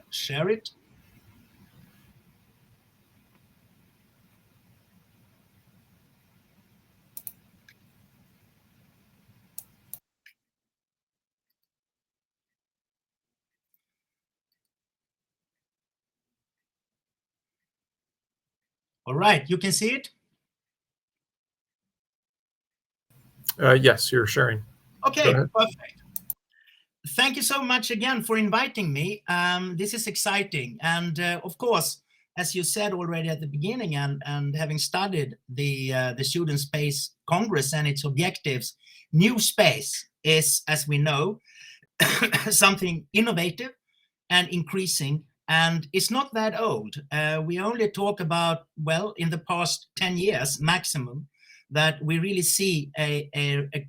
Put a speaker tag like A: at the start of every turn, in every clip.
A: share it. All right, you can see it?
B: Yes, you're sharing.
A: Okay, perfect. Thank you so much again for inviting me. This is exciting. And of course, as you said already at the beginning, and having studied the Student Space Congress and its objectives, NewSpace is, as we know, something innovative and increasing, and it's not that old. We only talk about, well, in the past 10 years maximum, that we really see a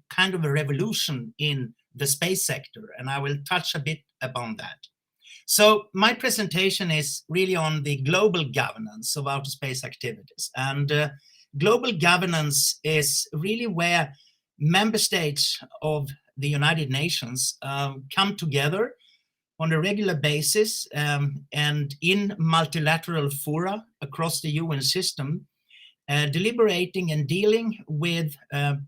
A: kind of a revolution in the space sector, and I will touch a bit upon that. So my presentation is really on the global governance of outer space activities, and global governance is really where member states of the United Nations come together on a regular basis and in multilateral fora across the UN system, deliberating and dealing with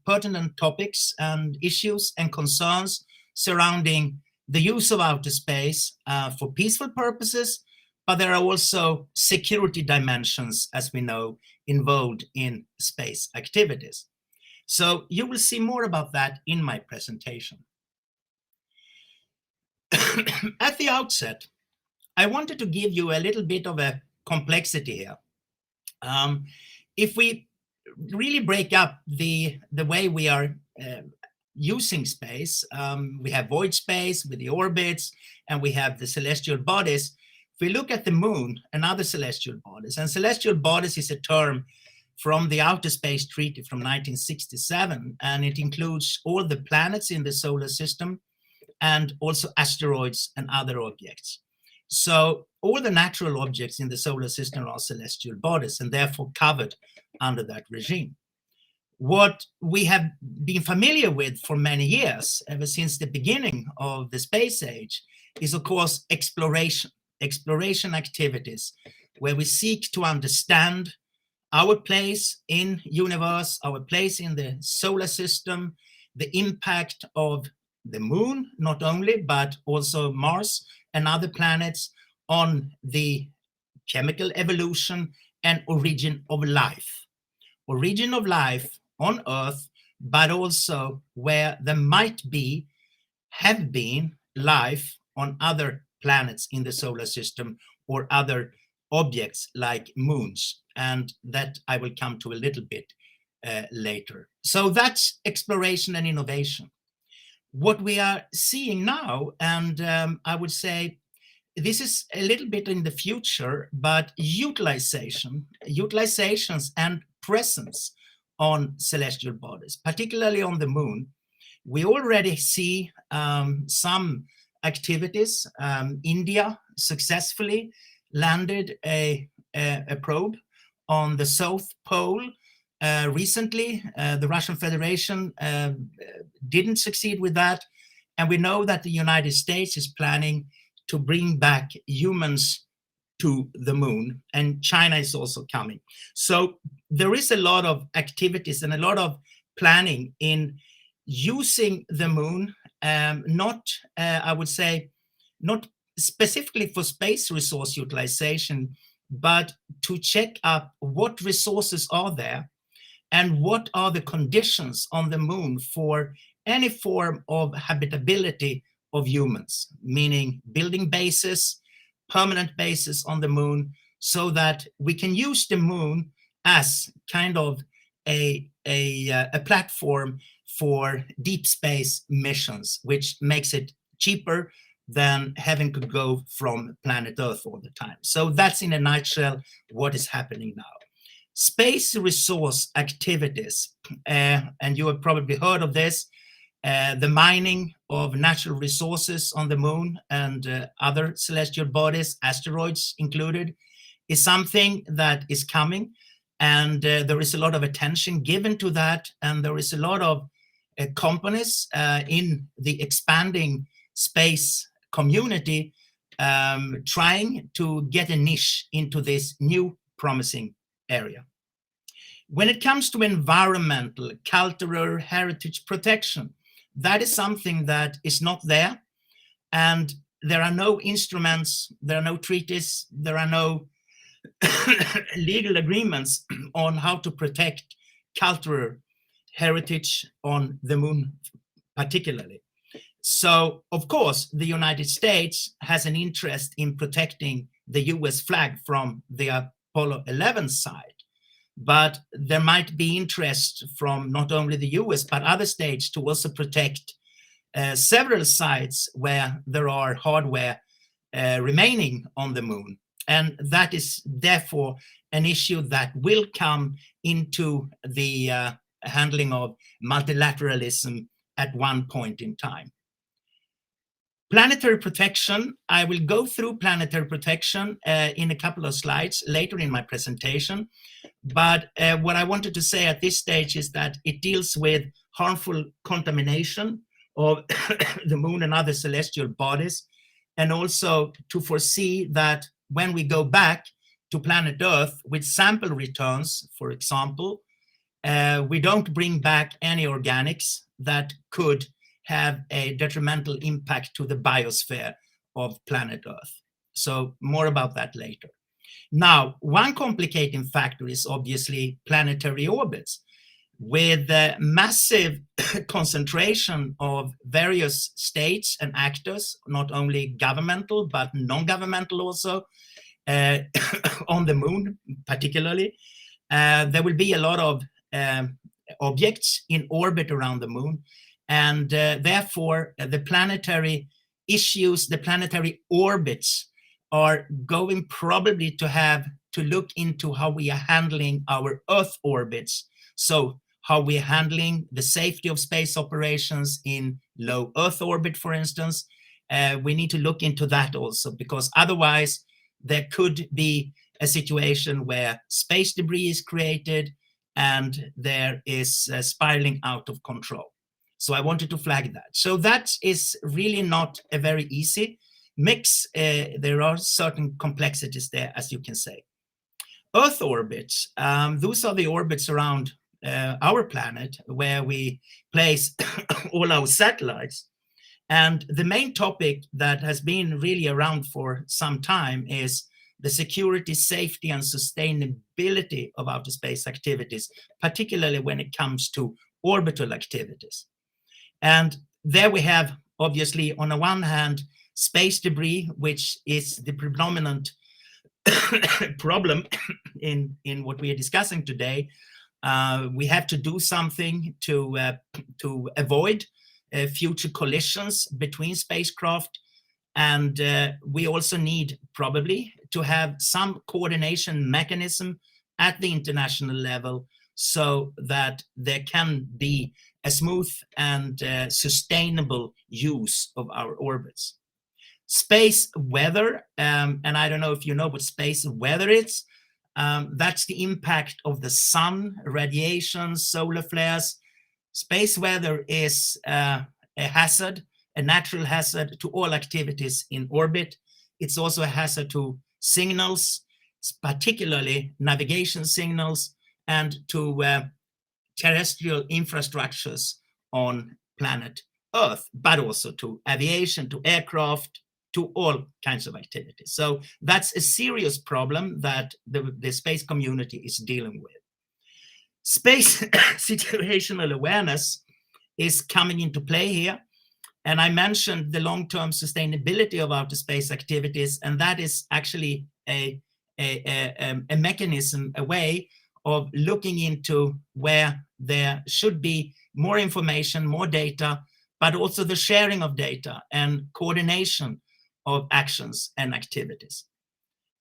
A: pertinent topics and issues and concerns surrounding the use of outer space for peaceful purposes, but there are also security dimensions, as we know, involved in space activities. So you will see more about that in my presentation. At the outset, I wanted to give you a little bit of a complexity here. If we really break up the way we are using space, we have void space with the orbits, and we have the celestial bodies. If we look at the moon and other celestial bodies, and celestial bodies is a term from the Outer Space Treaty from 1967, and it includes all the planets in the solar system and also asteroids and other objects. So all the natural objects in the solar system are celestial bodies and therefore covered under that regime. What we have been familiar with for many years, ever since the beginning of the space age, is of course exploration activities, where we seek to understand our place in universe, our place in the solar system, the impact of the moon, not only, but also Mars and other planets on the chemical evolution and origin of life. Origin of life on Earth, but also where there might be, have been life on other planets in the solar system or other objects like moons. And that I will come to a little bit later. So that's exploration and innovation. What we are seeing now, and I would say this is a little bit in the future, but utilizations and presence on celestial bodies, particularly on the moon. We already see some activities. India successfully landed a probe on the South Pole. Recently, the Russian Federation didn't succeed with that. And we know that the United States is planning to bring back humans to the moon, and China is also coming. So there is a lot of activities and a lot of planning in using the moon, I would say, not specifically for space resource utilization, but to check up what resources are there and what are the conditions on the moon for any form of habitability of humans, meaning building bases, permanent bases on the moon, so that we can use the moon as kind of a platform for deep space missions, which makes it cheaper than having to go from planet Earth all the time. So that's in a nutshell what is happening now. Space resource activities, and you have probably heard of this, the mining of natural resources on the moon and other celestial bodies, asteroids included, is something that is coming. And there is a lot of attention given to that. And there is a lot of companies in the expanding space community trying to get a niche into this new promising area. When it comes to environmental, cultural heritage protection, that is something that is not there. And there are no instruments, there are no treaties, there are no legal agreements on how to protect cultural heritage on the moon particularly. So, of course, the United States has an interest in protecting the US flag from the Apollo 11 side. But there might be interest from not only the US, but other states to also protect several sites where there are hardware remaining on the moon. And that is therefore an issue that will come into the handling of multilateralism at one point in time. Planetary protection, I will go through planetary protection in a couple of slides later in my presentation. But what I wanted to say at this stage is that it deals with harmful contamination of the moon and other celestial bodies, and also to foresee that when we go back to planet Earth with sample returns, for example, we don't bring back any organics that could have a detrimental impact to the biosphere of planet Earth. So more about that later. Now, one complicating factor is obviously planetary orbits. With the massive concentration of various states and actors, not only governmental, but non-governmental also, on the moon particularly, there will be a lot of objects in orbit around the moon. And therefore, the planetary issues, the planetary orbits are going probably to have to look into how we are handling our Earth orbits. So how we're handling the safety of space operations in low Earth orbit, for instance. We need to look into that also, because otherwise there could be a situation where space debris is created and there is spiraling out of control. So I wanted to flag that. So that is really not a very easy mix. There are certain complexities there, as you can say. Earth orbits, those are the orbits around our planet where we place all our satellites. And the main topic that has been really around for some time is the security, safety, and sustainability of outer space activities, particularly when it comes to orbital activities. And there we have, obviously, on the one hand, space debris, which is the predominant problem in what we are discussing today. We have to do something to avoid future collisions between spacecraft. And we also need probably to have some coordination mechanism at the international level so that there can be a smooth and sustainable use of our orbits. Space weather, and I don't know if you know what space weather is. That's the impact of the sun, radiation, solar flares. Space weather is a hazard, a natural hazard to all activities in orbit. It's also a hazard to signals, particularly navigation signals, and to terrestrial infrastructures on planet Earth, but also to aviation, to aircraft, to all kinds of activities. So that's a serious problem that the space community is dealing with. Space situational awareness is coming into play here. And I mentioned the long-term sustainability of outer space activities, and that is actually a mechanism, a way of looking into where there should be more information, more data, but also the sharing of data and coordination of actions and activities.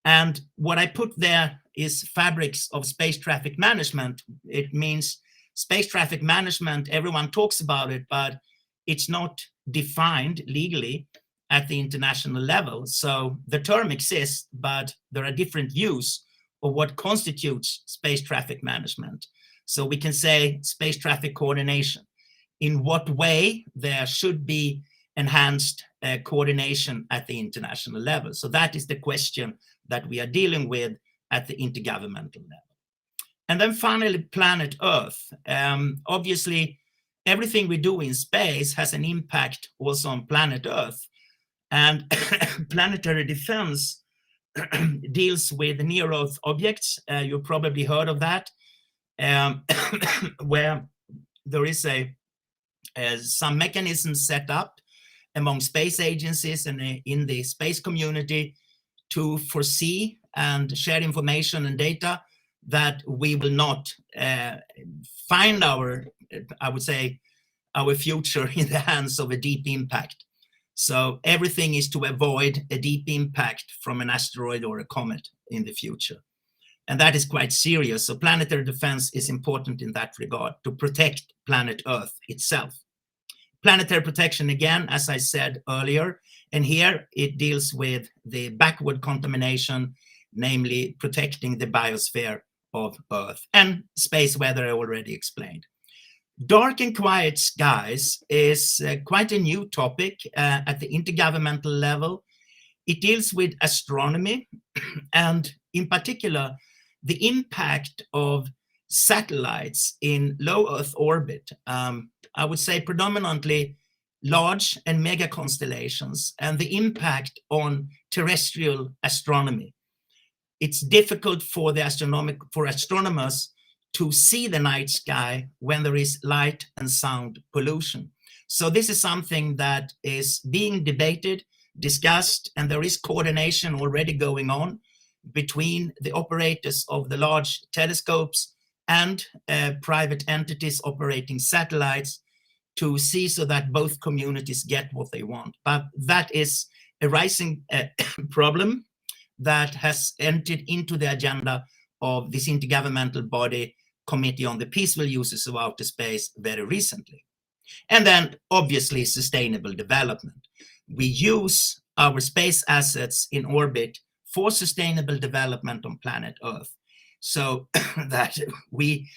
A: And what I put there is fabrics of space traffic management. It means space traffic management, everyone talks about it, but it's not defined legally at the international level. So the term exists, but there are different views of what constitutes space traffic management. So we can say space traffic coordination. In what way there should be enhanced coordination at the international level. So that is the question that we are dealing with at the intergovernmental level. And then finally, planet Earth. Obviously, everything we do in space has an impact also on planet Earth. And planetary defense deals with near-Earth objects. You've probably heard of that, where there is some mechanisms set up among space agencies and in the space community to foresee and share information and data that we will not find our future in the hands of a deep impact. So everything is to avoid a deep impact from an asteroid or a comet in the future. And that is quite serious. So planetary defense is important in that regard, to protect planet Earth itself. Planetary protection, again, as I said earlier, and here it deals with the backward contamination, namely protecting the biosphere of Earth, and space weather I already explained. Dark and quiet skies is quite a new topic at the intergovernmental level. It deals with astronomy and in particular the impact of satellites in low Earth orbit. I would say predominantly large and mega constellations, and the impact on terrestrial astronomy. It's difficult for astronomers to see the night sky when there is light and sound pollution. So this is something that is being debated, discussed, and there is coordination already going on between the operators of the large telescopes and private entities operating satellites to see so that both communities get what they want. But that is a rising problem that has entered into the agenda of this intergovernmental body, Committee on the Peaceful Uses of Outer Space, very recently. And then obviously sustainable development. We use our space assets in orbit for sustainable development on planet Earth, so that we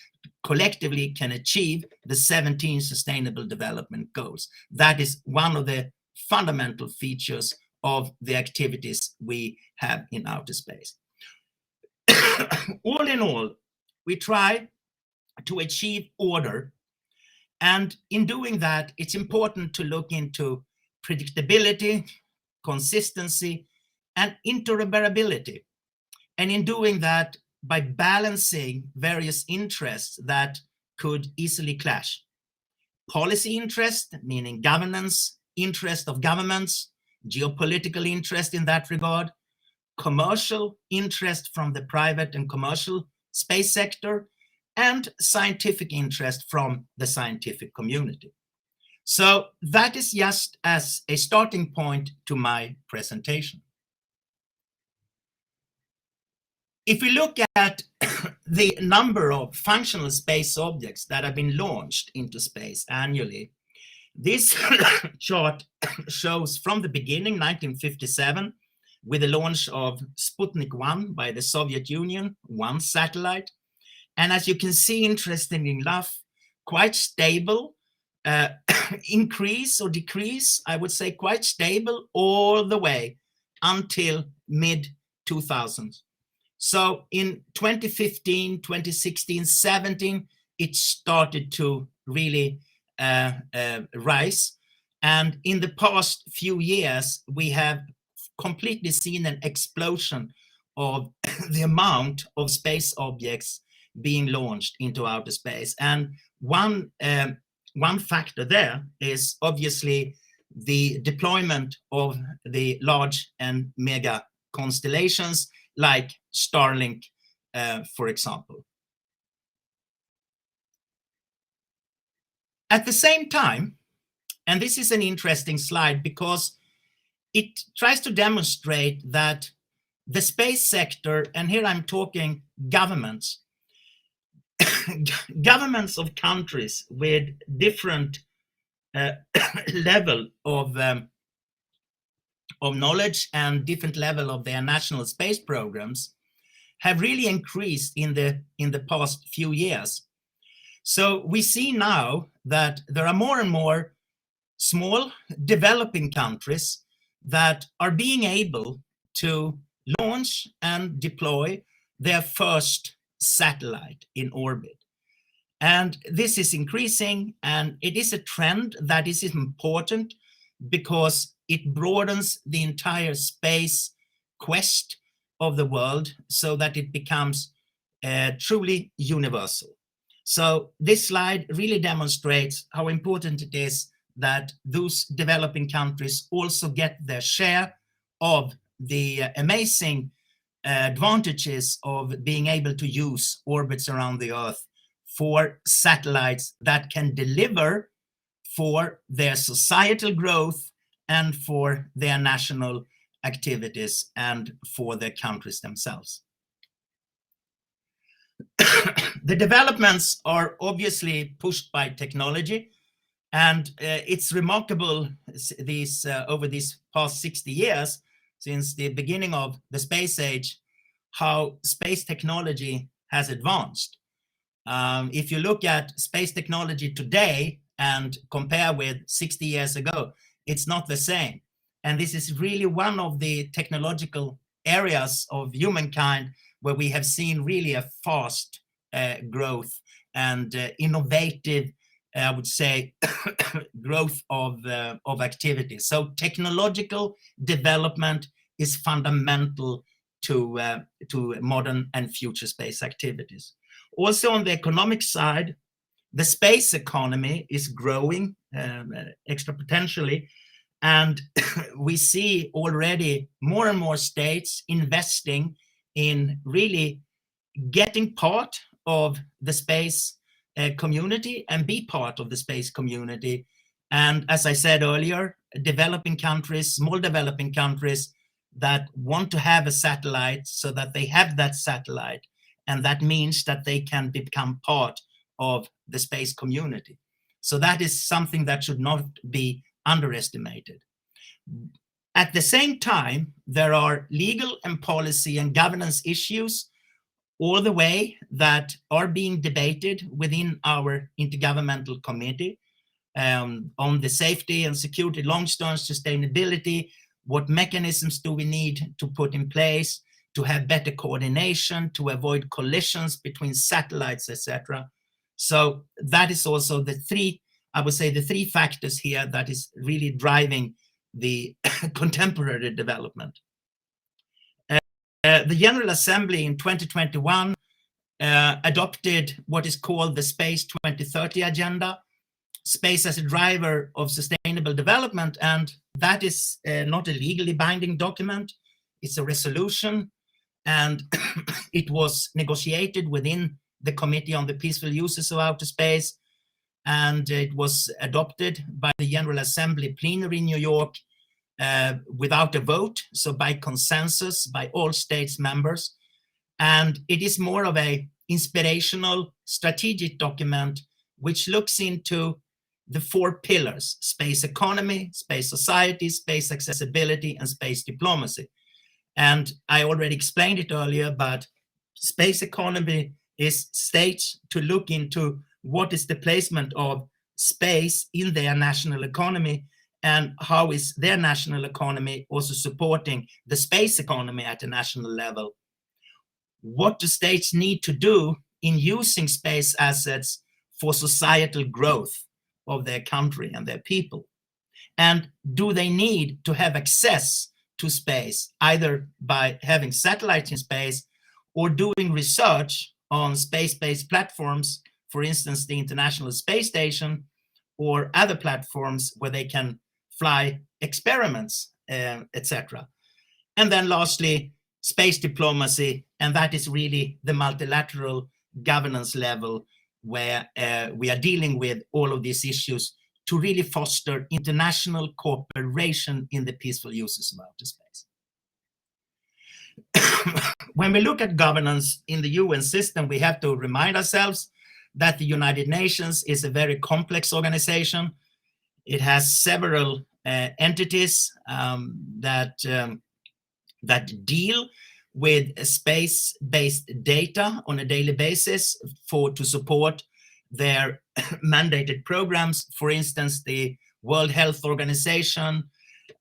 A: collectively can achieve the 17 Sustainable Development Goals. That is one of the fundamental features of the activities we have in outer space. All in all, we try to achieve order, and in doing that, it's important to look into predictability, consistency, and interoperability. And in doing that, by balancing various interests that could easily clash. Policy interest, meaning governance, interest of governments, geopolitical interest in that regard, commercial interest from the private and commercial space sector, and scientific interest from the scientific community. So that is just as a starting point to my presentation. If we look at the number of functional space objects that have been launched into space annually, this chart shows from the beginning, 1957, with the launch of Sputnik 1 by the Soviet Union, one satellite. And as you can see, interestingly enough, quite stable, increase or decrease, I would say quite stable all the way until mid-2000s. So in 2015, 2016, 17, it started to really rise. And in the past few years, we have completely seen an explosion of the amount of space objects being launched into outer space. And one factor there is obviously the deployment of the large and mega constellations like Starlink, for example. At the same time, and this is an interesting slide because it tries to demonstrate that the space sector, and here I'm talking governments, governments of countries with different level of knowledge and different level of their national space programs have really increased in the past few years. So we see now that there are more and more small developing countries that are being able to launch and deploy their first satellite in orbit. And this is increasing, and it is a trend that is important because it broadens the entire space quest of the world so that it becomes truly universal. So this slide really demonstrates how important it is that those developing countries also get their share of the amazing advantages of being able to use orbits around the Earth for satellites that can deliver for their societal growth and for their national activities and for their countries themselves. The developments are obviously pushed by technology, and it's remarkable over these past 60 years, since the beginning of the space age, how space technology has advanced. If you look at space technology today and compare with 60 years ago, it's not the same. And this is really one of the technological areas of humankind where we have seen really a fast growth and innovative, I would say, growth of activities. So technological development is fundamental to modern and future space activities. Also on the economic side, the space economy is growing exponentially, and we see already more and more states investing in really getting part of the space community and be part of the space community. And as I said earlier, developing countries, small developing countries that want to have a satellite so that they have that satellite, and that means that they can become part of the space community. So that is something that should not be underestimated. At the same time, there are legal and policy and governance issues all the way that are being debated within our intergovernmental committee on the safety and security, long-term sustainability. What mechanisms do we need to put in place to have better coordination, to avoid collisions between satellites, etc. So that is also the three factors here that is really driving the contemporary development. The General Assembly in 2021 adopted what is called the Space 2030 Agenda, space as a driver of sustainable development, and that is not a legally binding document. It's a resolution, and it was negotiated within the Committee on the Peaceful Uses of Outer Space, and it was adopted by the General Assembly plenary in New York without a vote, so by consensus by all states members. And it is more of an inspirational strategic document which looks into the four pillars: space economy, space society, space accessibility, and space diplomacy. And I already explained it earlier, but space economy is states to look into what is the placement of space in their national economy and how is their national economy also supporting the space economy at a national level. What do states need to do in using space assets for societal growth of their country and their people? And do they need to have access to space, either by having satellites in space or doing research on space-based platforms, for instance, the International Space Station, or other platforms where they can fly experiments, etc. And then lastly, space diplomacy, and that is really the multilateral governance level where we are dealing with all of these issues to really foster international cooperation in the peaceful uses of outer space. When we look at governance in the UN system, we have to remind ourselves that the United Nations is a very complex organization. It has several entities that deal with space-based data on a daily basis to support their mandated programs. For instance, the World Health Organization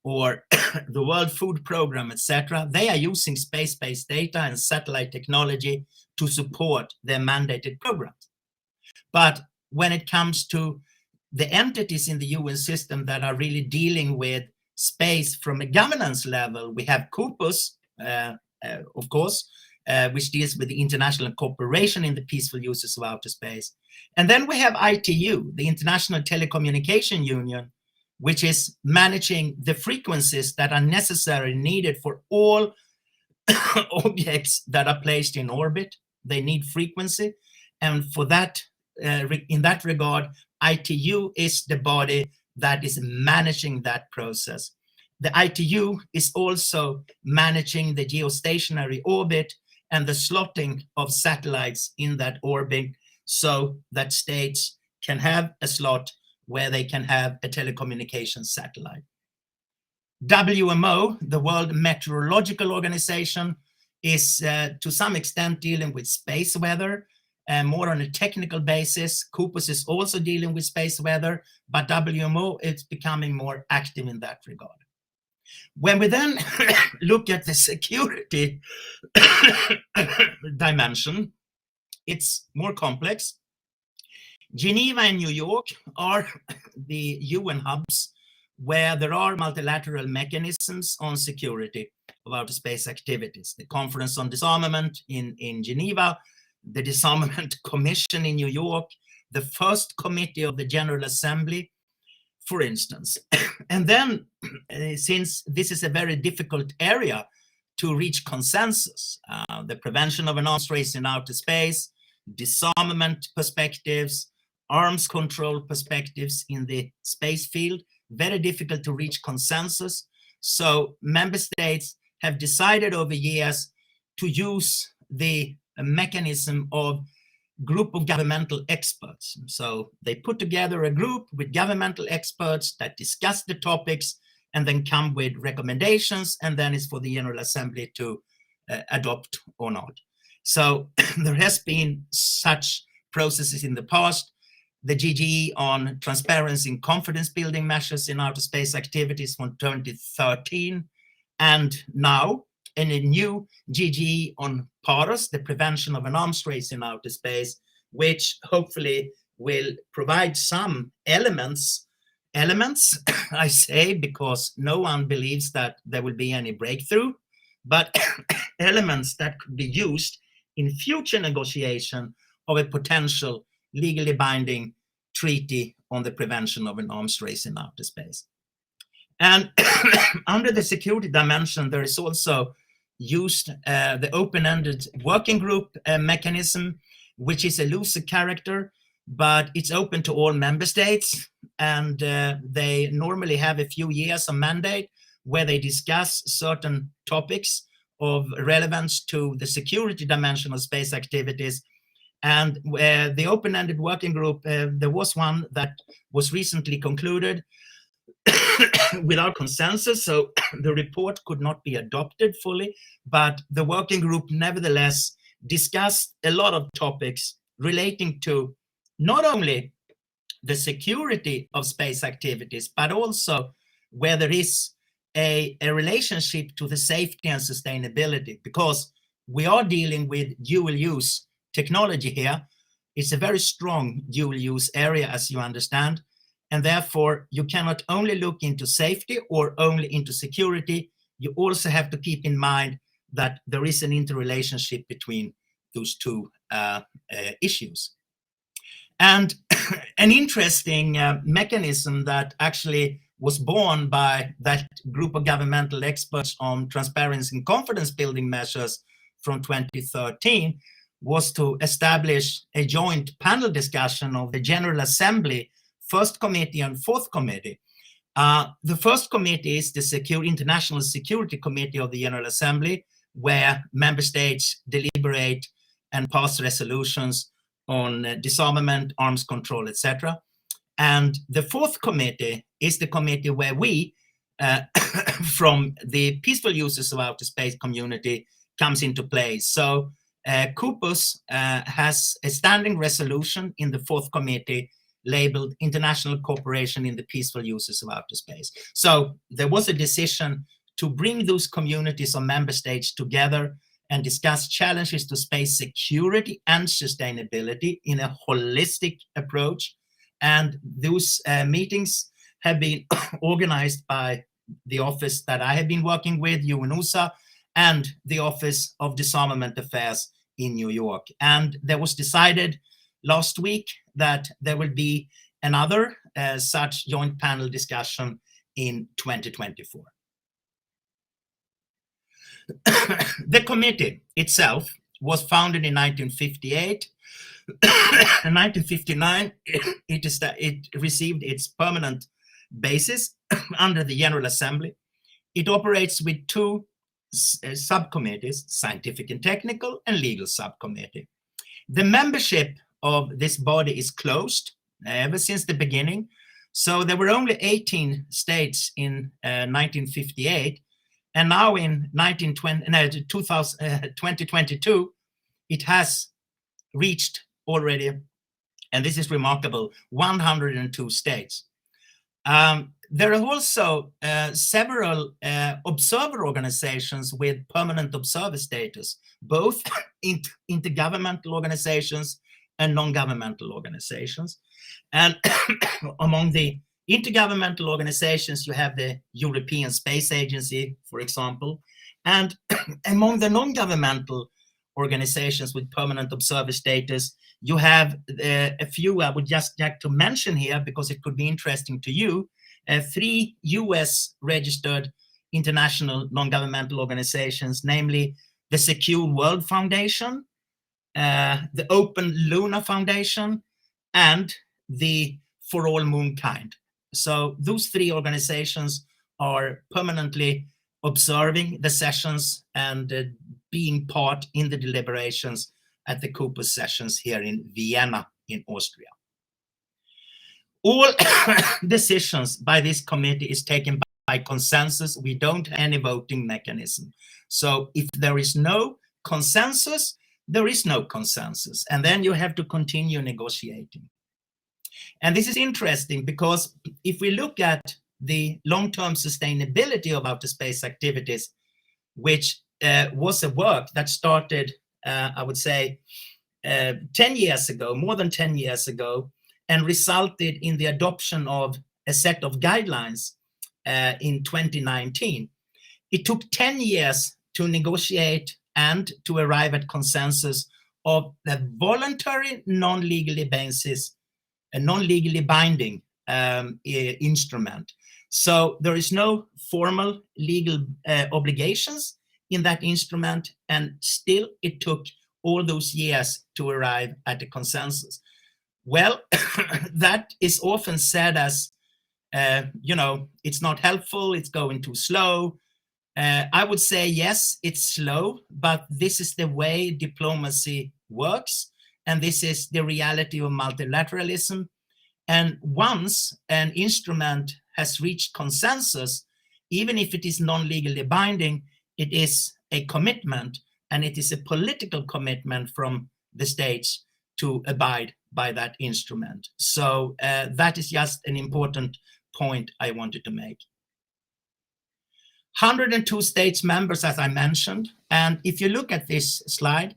A: or the World Food Program, etc., they are using space-based data and satellite technology to support their mandated programs. But when it comes to the entities in the UN system that are really dealing with space from a governance level, we have COPUOS, of course, which deals with the international cooperation in the peaceful uses of outer space. And then we have ITU, the International Telecommunication Union, which is managing the frequencies that are necessary, needed for all objects that are placed in orbit. They need frequency. And for that, in that regard, ITU is the body that is managing that process. The ITU is also managing the geostationary orbit and the slotting of satellites in that orbit so that states can have a slot where they can have a telecommunications satellite. WMO, the World Meteorological Organization, is to some extent dealing with space weather, more on a technical basis. COPUOS is also dealing with space weather, but WMO is becoming more active in that regard. When we then look at the security dimension, it's more complex. Geneva and New York are the UN hubs where there are multilateral mechanisms on security of outer space activities. The Conference on Disarmament in Geneva, the Disarmament Commission in New York, the first committee of the General Assembly, for instance. And then, since this is a very difficult area to reach consensus, the prevention of an arms race in outer space, disarmament perspectives, arms control perspectives in the space field, very difficult to reach consensus. So member states have decided over years to use the mechanism of group of governmental experts. So they put together a group with governmental experts that discuss the topics and then come with recommendations, and then it's for the General Assembly to adopt or not. So there has been such processes in the past. The GGE on transparency and confidence building measures in outer space activities from 2013, and now in a new GGE on PAROS, the prevention of an arms race in outer space, which hopefully will provide some elements, I say, because no one believes that there will be any breakthrough, but elements that could be used in future negotiation of a potential legally binding treaty on the prevention of an arms race in outer space. And under the security dimension, there is also used the open-ended working group mechanism, which is a looser character, but it's open to all member states. And they normally have a few years of mandate where they discuss certain topics of relevance to the security dimension of space activities. And the open-ended working group, there was one that was recently concluded without consensus, so the report could not be adopted fully, but the working group nevertheless discussed a lot of topics relating to not only the security of space activities, but also where there is a relationship to the safety and sustainability, because we are dealing with dual use technology here. It's a very strong dual use area, as you understand. And therefore, you cannot only look into safety or only into security. You also have to keep in mind that there is an interrelationship between those two issues. And an interesting mechanism that actually was born by that group of governmental experts on transparency and confidence building measures from 2013 was to establish a joint panel discussion of the General Assembly First Committee and Fourth Committee. The first committee is the International Security Committee of the General Assembly, where member states deliberate and pass resolutions on disarmament, arms control, etc. And the fourth committee is the committee where we, from the peaceful users of outer space community, comes into place. So COPUOS has a standing resolution in the fourth committee labeled International Cooperation in the Peaceful Uses of Outer Space. So there was a decision to bring those communities of member states together and discuss challenges to space security and sustainability in a holistic approach. And those meetings have been organized by the office that I have been working with, UNOOSA, and the Office of Disarmament Affairs in New York. And there was decided last week that there will be another such joint panel discussion in 2024. The committee itself was founded in 1958. In 1959, it received its permanent basis under the General Assembly. It operates with two subcommittees, Scientific and Technical and Legal Subcommittee. The membership of this body is closed ever since the beginning. So there were only 18 states in 1958. And now in 2022, it has reached already, and this is remarkable, 102 states. There are also several observer organizations with permanent observer status, both intergovernmental organizations and non-governmental organizations. And among the intergovernmental organizations, you have the European Space Agency, for example. And among the non-governmental organizations with permanent observer status, you have a few I would just like to mention here because it could be interesting to you. 3 US registered international non-governmental organizations, namely the Secure World Foundation, the Open Lunar Foundation, and the For All Moonkind. So those 3 organizations are permanently observing the sessions and being part in the deliberations at the COPUOS sessions here in Vienna in Austria. All decisions by this committee is taken by consensus. We don't have any voting mechanism. So if there is no consensus, there is no consensus. And then you have to continue negotiating. And this is interesting because if we look at the long-term sustainability of outer space activities, which was a work that started, I would say, 10 years ago, more than 10 years ago, and resulted in the adoption of a set of guidelines in 2019. It took 10 years to negotiate and to arrive at consensus of the voluntary, non-legally basis, a non-legally binding instrument. So there is no formal legal obligations in that instrument, and still it took all those years to arrive at a consensus. Well, that is often said as, it's not helpful, it's going too slow. I would say, yes, it's slow, but this is the way diplomacy works, and this is the reality of multilateralism. And once an instrument has reached consensus, even if it is non-legally binding, it is a commitment, and it is a political commitment from the states to abide by that instrument. So that is just an important point I wanted to make. 102 states members, as I mentioned. And if you look at this slide,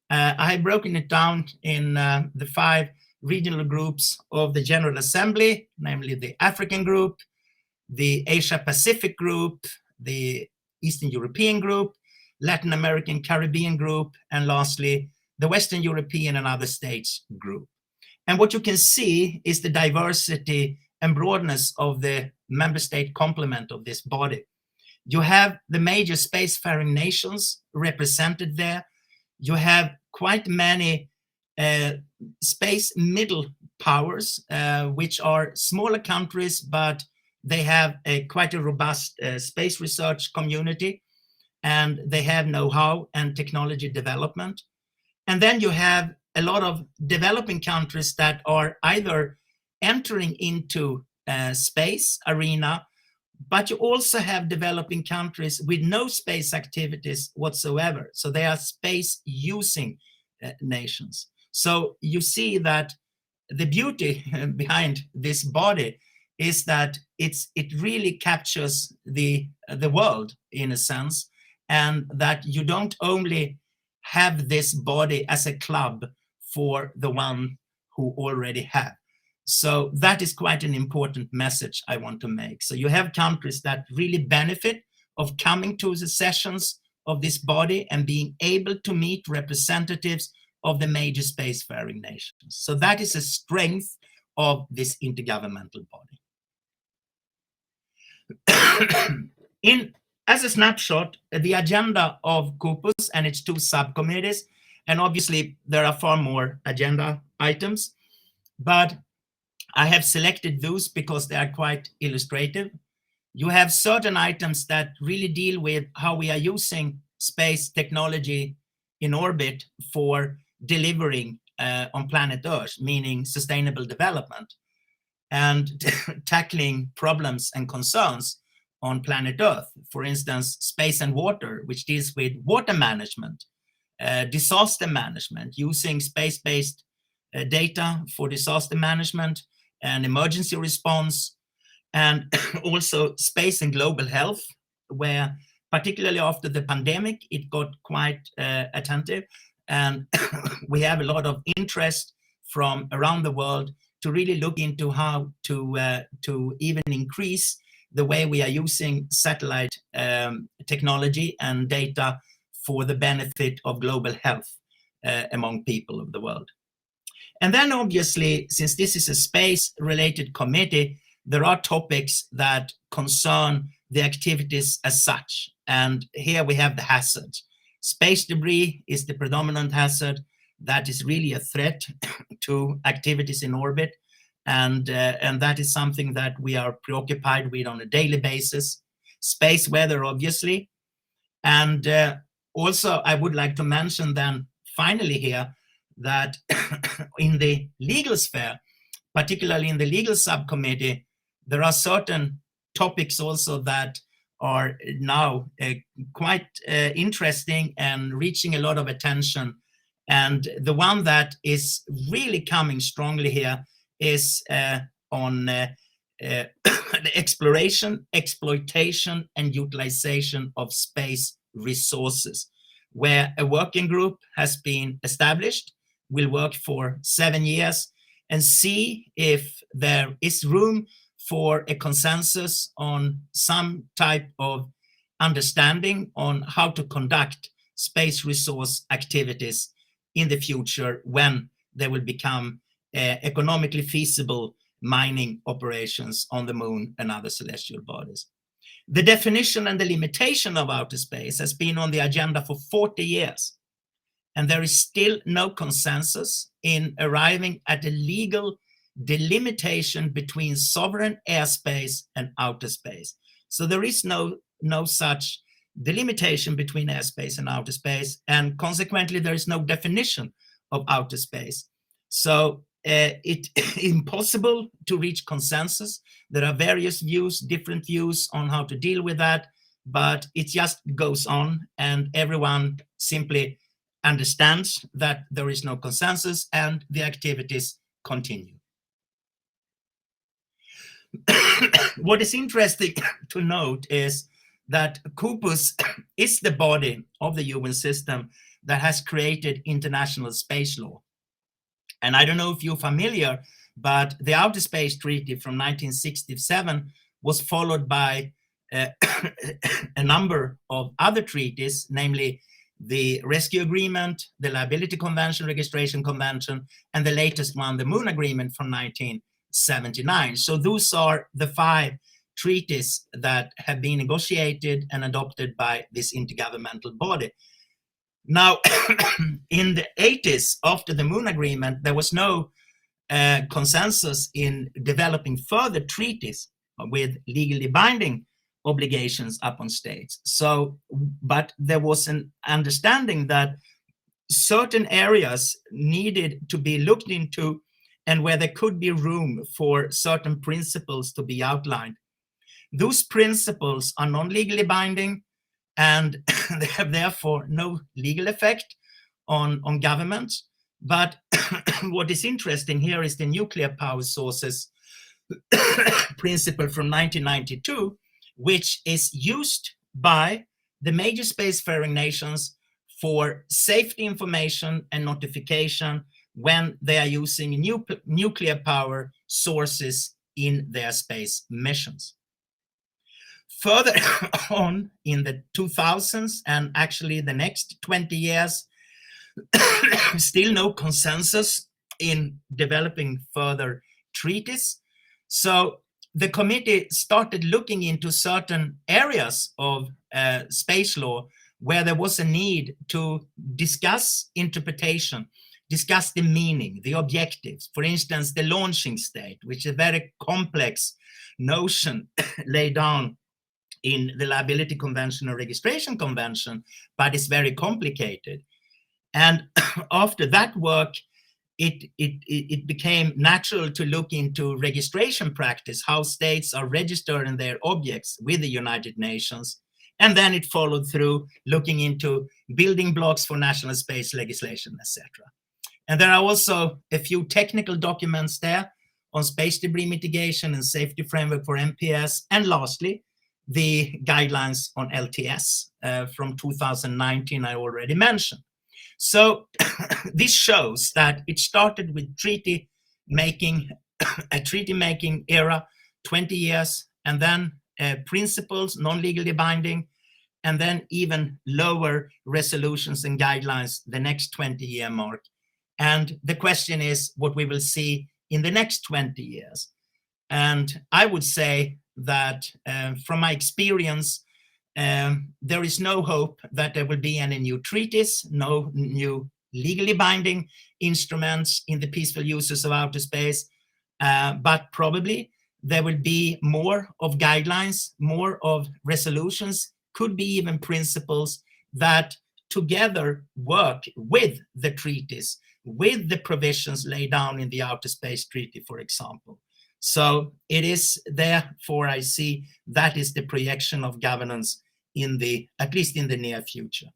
A: I have broken it down in the 5 regional groups of the General Assembly, namely the African group, the Asia Pacific group, the Eastern European group, Latin American Caribbean group, and lastly, the Western European and other states group. And what you can see is the diversity and broadness of the member state complement of this body. You have the major spacefaring nations represented there. You have quite many space middle powers, which are smaller countries, but they have quite a robust space research community, and they have know-how and technology development. And then you have a lot of developing countries that are either entering into space arena, but you also have developing countries with no space activities whatsoever. So they are space using nations. So you see that the beauty behind this body is that it really captures the world in a sense, and that you don't only have this body as a club for the one who already have. So that is quite an important message I want to make. So you have countries that really benefit of coming to the sessions of this body and being able to meet representatives of the major spacefaring nations. So that is a strength of this intergovernmental body. As a snapshot, the agenda of COPUOS and its 2 subcommittees, and obviously there are far more agenda items, but I have selected those because they are quite illustrative. You have certain items that really deal with how we are using space technology in orbit for delivering on planet Earth, meaning sustainable development, and tackling problems and concerns on planet Earth. For instance, space and water, which deals with water management, disaster management, using space-based data for disaster management and emergency response, and also space and global health, where particularly after the pandemic, it got quite attentive. And we have a lot of interest from around the world to really look into how to even increase the way we are using satellite technology and data for the benefit of global health among people of the world. And then obviously, since this is a space-related committee, there are topics that concern the activities as such. And here we have the hazards. Space debris is the predominant hazard that is really a threat to activities in orbit. And that is something that we are preoccupied with on a daily basis. Space weather, obviously. And also, I would like to mention then, finally here, that in the legal sphere, particularly in the legal subcommittee, there are certain topics also that are now quite interesting and reaching a lot of attention. And the one that is really coming strongly here is on the exploration, exploitation, and utilization of space resources, where a working group has been established, will work for 7 years, and see if there is room for a consensus on some type of understanding on how to conduct space resource activities in the future when they will become economically feasible mining operations on the moon and other celestial bodies. The definition and the limitation of outer space has been on the agenda for 40 years. And there is still no consensus in arriving at a legal delimitation between sovereign airspace and outer space. So there is no such delimitation between airspace and outer space, and consequently there is no definition of outer space. So it's impossible to reach consensus. There are various views, different views on how to deal with that, but it just goes on, and everyone simply understands that there is no consensus and the activities continue. What is interesting to note is that COPUOS is the body of the UN system that has created international space law. And I don't know if you're familiar, but the Outer Space Treaty from 1967 was followed by a number of other treaties, namely the Rescue Agreement, the Liability Convention, Registration Convention, and the latest one, the Moon Agreement from 1979. So those are the 5 treaties that have been negotiated and adopted by this intergovernmental body. Now, in the 80s, after the Moon Agreement, there was no consensus in developing further treaties with legally binding obligations upon states. So, but there was an understanding that certain areas needed to be looked into and where there could be room for certain principles to be outlined. Those principles are non-legally binding, and they have therefore no legal effect on governments, but what is interesting here is the nuclear power sources principle from 1992, which is used by the major spacefaring nations for safety information and notification when they are using nuclear power sources in their space missions. Further on in the 2000s, and actually the next 20 years, still no consensus in developing further treaties. So the committee started looking into certain areas of space law where there was a need to discuss interpretation, discuss the meaning, the objectives. For instance, the launching state, which is a very complex notion laid down in the Liability Convention and Registration Convention, but it's very complicated. And after that work, it became natural to look into registration practice, how states are registering their objects with the United Nations. And then it followed through looking into building blocks for national space legislation, etc. And there are also a few technical documents there on space debris mitigation and safety framework for MPS. And lastly, the guidelines on LTS from 2019 I already mentioned. So this shows that it started with treaty making, a treaty making era, 20 years, and then principles, non-legally binding, and then even lower resolutions and guidelines the next 20-year mark. And the question is what we will see in the next 20 years. And I would say that from my experience, there is no hope that there will be any new treaties, no new legally binding instruments in the peaceful uses of outer space, but probably there will be more of guidelines, more of resolutions, could be even principles that together work with the treaties, with the provisions laid down in the Outer Space Treaty, for example. So it is therefore, I see that is the projection of governance at least in the near future.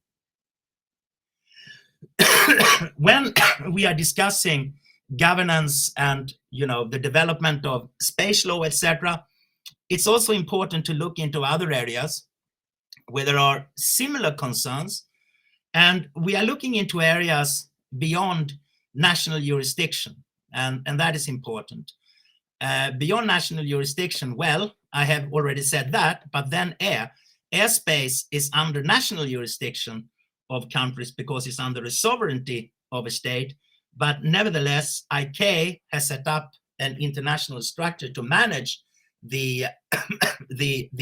A: When we are discussing governance and the development of space law, etc., it's also important to look into other areas where there are similar concerns, and we are looking into areas beyond national jurisdiction, and that is important. Beyond national jurisdiction, well, I have already said that, but then airspace is under national jurisdiction of countries because it's under the sovereignty of a state, but nevertheless, ICAO has set up an international structure to manage the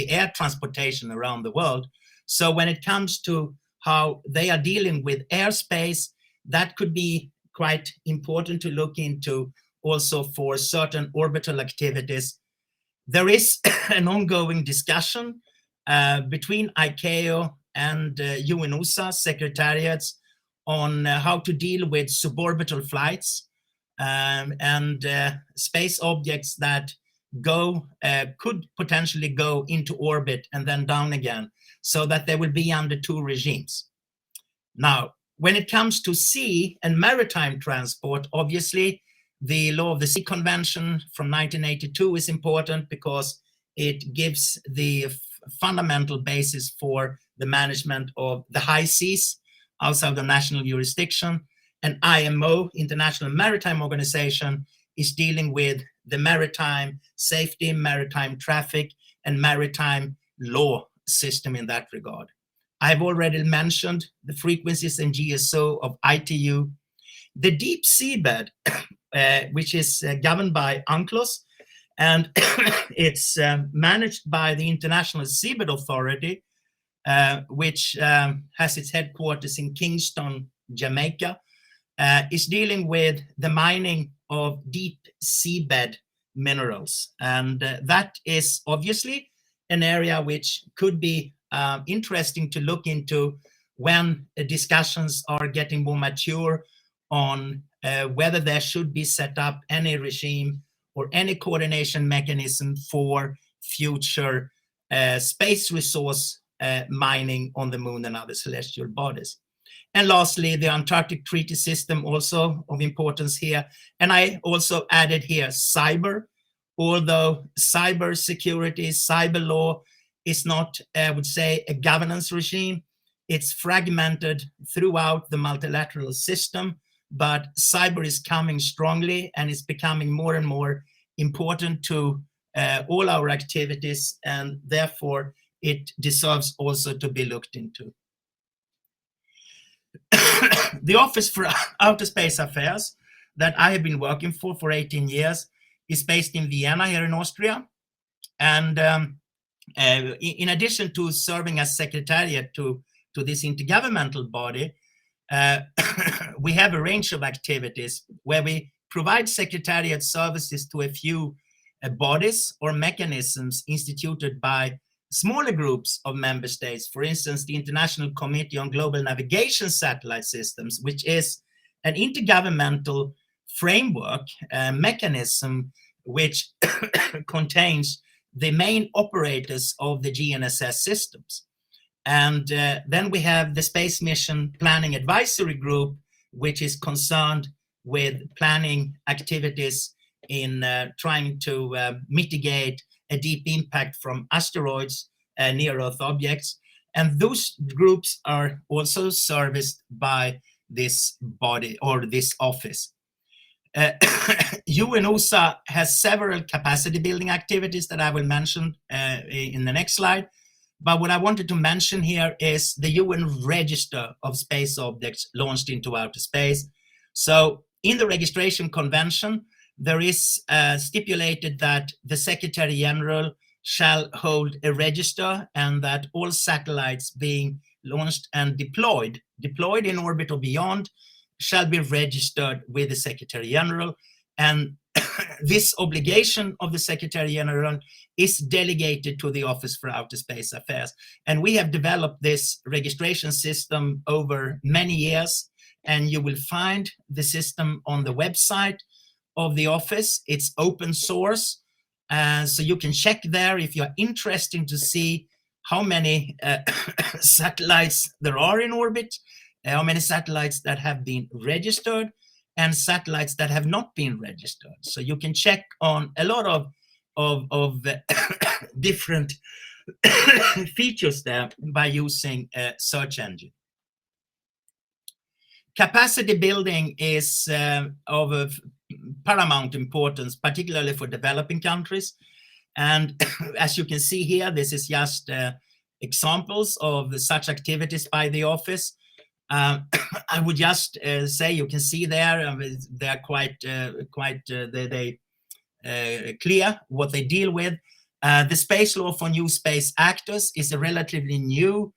A: air transportation around the world. So when it comes to how they are dealing with airspace, that could be quite important to look into also for certain orbital activities. There is an ongoing discussion between ICAO and UNOOSA secretariats on how to deal with suborbital flights and space objects that could potentially go into orbit and then down again, so that they will be under two regimes. Now, when it comes to sea and maritime transport, obviously, the Law of the Sea Convention from 1982 is important because it gives the fundamental basis for the management of the high seas outside the national jurisdiction. And IMO, International Maritime Organization, is dealing with the maritime safety, maritime traffic, and maritime law system in that regard. I've already mentioned the frequencies and GSO of ITU. The deep seabed, which is governed by UNCLOS, and it's managed by the International Seabed Authority, which has its headquarters in Kingston, Jamaica, is dealing with the mining of deep seabed minerals. And that is obviously an area which could be interesting to look into when discussions are getting more mature on whether there should be set up any regime or any coordination mechanism for future space resource mining on the moon and other celestial bodies. And lastly, the Antarctic Treaty System, also of importance here. And I also added here cyber, although cyber security, cyber law is not, I would say, a governance regime. It's fragmented throughout the multilateral system, but cyber is coming strongly and it's becoming more and more important to all our activities, and therefore it deserves also to be looked into. The Office for Outer Space Affairs that I have been working for 18 years is based in Vienna here in Austria. And in addition to serving as secretariat to this intergovernmental body, we have a range of activities where we provide secretariat services to a few bodies or mechanisms instituted by smaller groups of member states. For instance, the International Committee on Global Navigation Satellite Systems, which is an intergovernmental framework mechanism which contains the main operators of the GNSS systems. And then we have the Space Mission Planning Advisory Group, which is concerned with planning activities in trying to mitigate a deep impact from asteroids, near-Earth objects. And those groups are also serviced by this body or this office. UNOOSA has several capacity building activities that I will mention in the next slide. But what I wanted to mention here is the UN Register of Space Objects launched into outer space. So in the registration convention, there is stipulated that the Secretary General shall hold a register, and that all satellites being launched and deployed in orbit or beyond, shall be registered with the Secretary General. And this obligation of the Secretary General is delegated to the Office for Outer Space Affairs. And we have developed this registration system over many years, and you will find the system on the website of the office. It's open source, so you can check there if you're interested to see how many satellites there are in orbit, how many satellites that have been registered, and satellites that have not been registered. So you can check on a lot of different features there by using a search engine. Capacity building is of paramount importance, particularly for developing countries. And as you can see here, this is just examples of such activities by the office. I would just say, you can see there, they're quite clear what they deal with. The Space Law for New Space Actors is a relatively new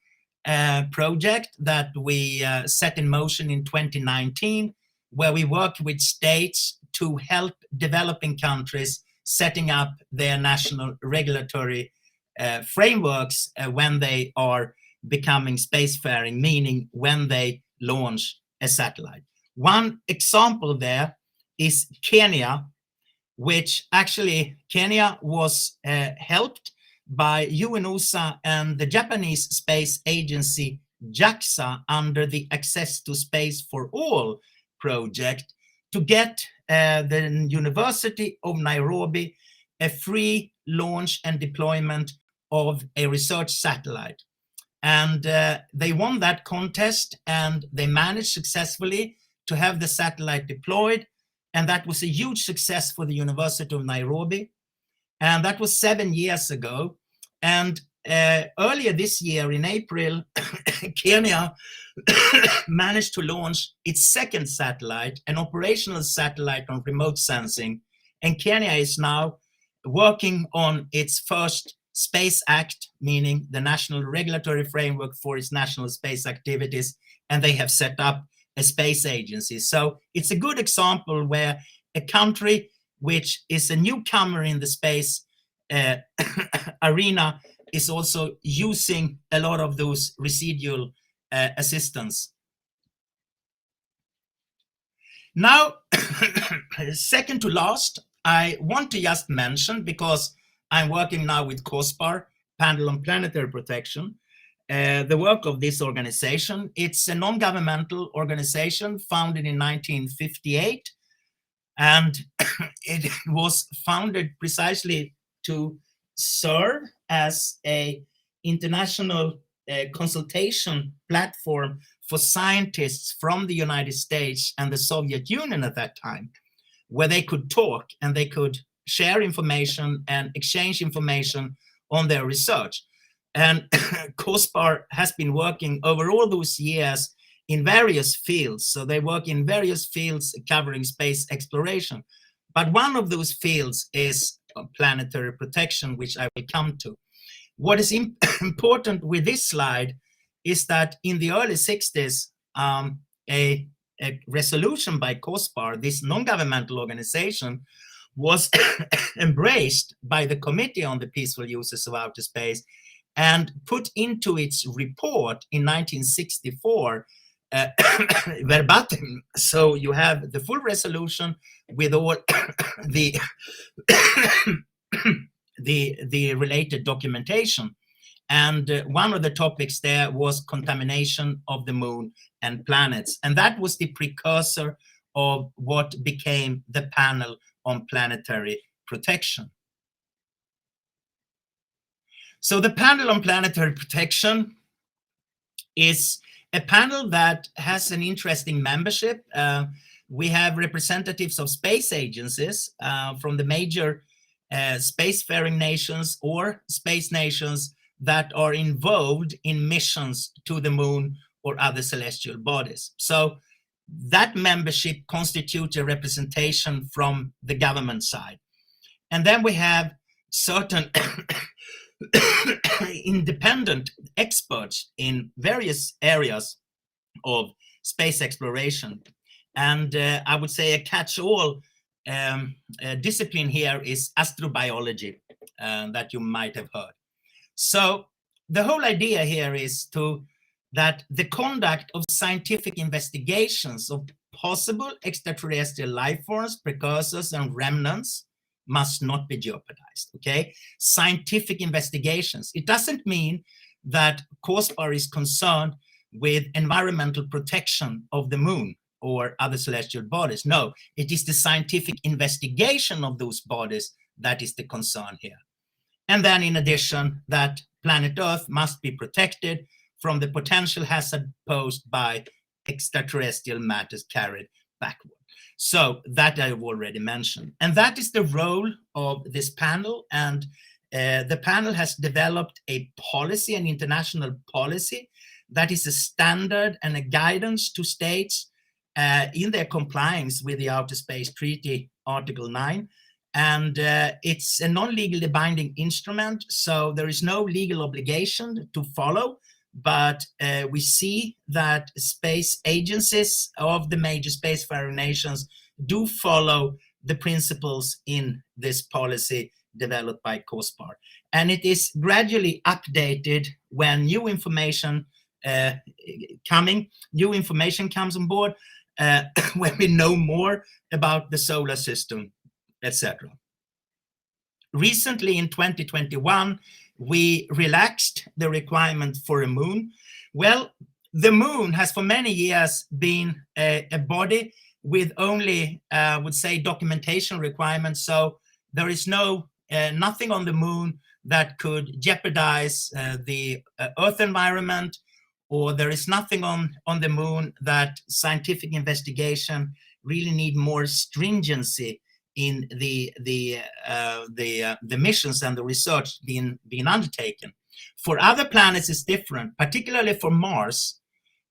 A: project that we set in motion in 2019, where we work with states to help developing countries setting up their national regulatory frameworks when they are becoming spacefaring, meaning when they launch a satellite. One example there is Kenya, which actually Kenya was helped by UNOOSA and the Japanese space agency JAXA under the Access to Space for All project to get the University of Nairobi a free launch and deployment of a research satellite. And they won that contest, and they managed successfully to have the satellite deployed. And that was a huge success for the University of Nairobi. And that was 7 years ago. And earlier this year, in April, Kenya managed to launch its second satellite, an operational satellite on remote sensing. And Kenya is now working on its first Space Act, meaning the national regulatory framework for its national space activities, and they have set up a space agency. So it's a good example where a country which is a newcomer in the space arena is also using a lot of those residual assistance. Now, second to last, I want to just mention, because I'm working now with COSPAR, Panel on Planetary Protection, the work of this organization. It's a non-governmental organization founded in 1958, and it was founded precisely to serve as a international consultation platform for scientists from the United States and the Soviet Union at that time, where they could talk and they could share information and exchange information on their research. And COSPAR has been working over all those years in various fields. So they work in various fields covering space exploration. But one of those fields is planetary protection, which I will come to. What is important with this slide is that in the early 60s, a resolution by COSPAR, this non-governmental organization, was embraced by the Committee on the Peaceful Uses of Outer Space and put into its report in 1964 verbatim. So you have the full resolution with all the the related documentation. And one of the topics there was contamination of the moon and planets. And that was the precursor of what became the panel on planetary protection. So the panel on planetary protection is a panel that has an interesting membership. We have representatives of space agencies from the major spacefaring nations or space nations that are involved in missions to the moon or other celestial bodies. So that membership constitutes a representation from the government side. And then we have certain independent experts in various areas of space exploration. And I would say a catch-all discipline here is astrobiology that you might have heard. So the whole idea here is that the conduct of scientific investigations of possible extraterrestrial life forms, precursors, and remnants must not be jeopardized, okay? Scientific investigations. It doesn't mean that COSPAR is concerned with environmental protection of the moon or other celestial bodies. No, it is the scientific investigation of those bodies that is the concern here. And then in addition, that planet Earth must be protected from the potential hazard posed by extraterrestrial matters carried backward. So that I've already mentioned. And that is the role of this panel. And the panel has developed a policy, an international policy, that is a standard and a guidance to states in their compliance with the Outer Space Treaty, Article 9. And it's a non-legally binding instrument, so there is no legal obligation to follow. But we see that space agencies of the major spacefaring nations do follow the principles in this policy developed by COSPAR. And it is gradually updated when new information comes on board, when we know more about the solar system, etc. Recently, in 2021, we relaxed the requirement for a moon. Well, the moon has for many years been a body with only, I would say, documentation requirements. So there is nothing on the moon that could jeopardize the Earth environment, or there is nothing on the moon that scientific investigation really need more stringency in the missions and the research being undertaken. For other planets, it's different, particularly for Mars.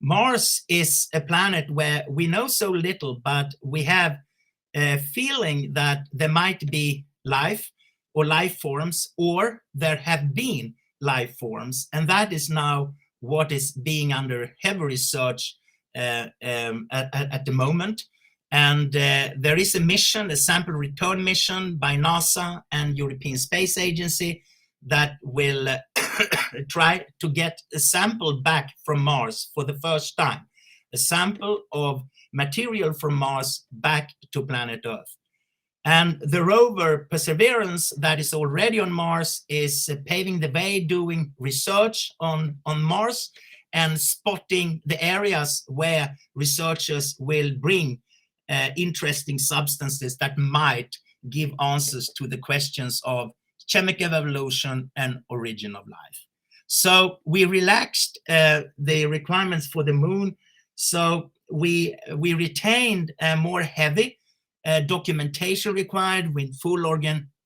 A: Mars is a planet where we know so little, but we have a feeling that there might be life or life forms, or there have been life forms, and that is now what is being under heavy research at the moment. And there is a mission, a sample return mission by NASA and European Space Agency that will try to get a sample back from Mars for the first time, a sample of material from Mars back to planet Earth. And the rover Perseverance that is already on Mars is paving the way, doing research on Mars and spotting the areas where researchers will bring interesting substances that might give answers to the questions of chemical evolution and origin of life. So we relaxed the requirements for the moon. So we retained a more heavy documentation required with full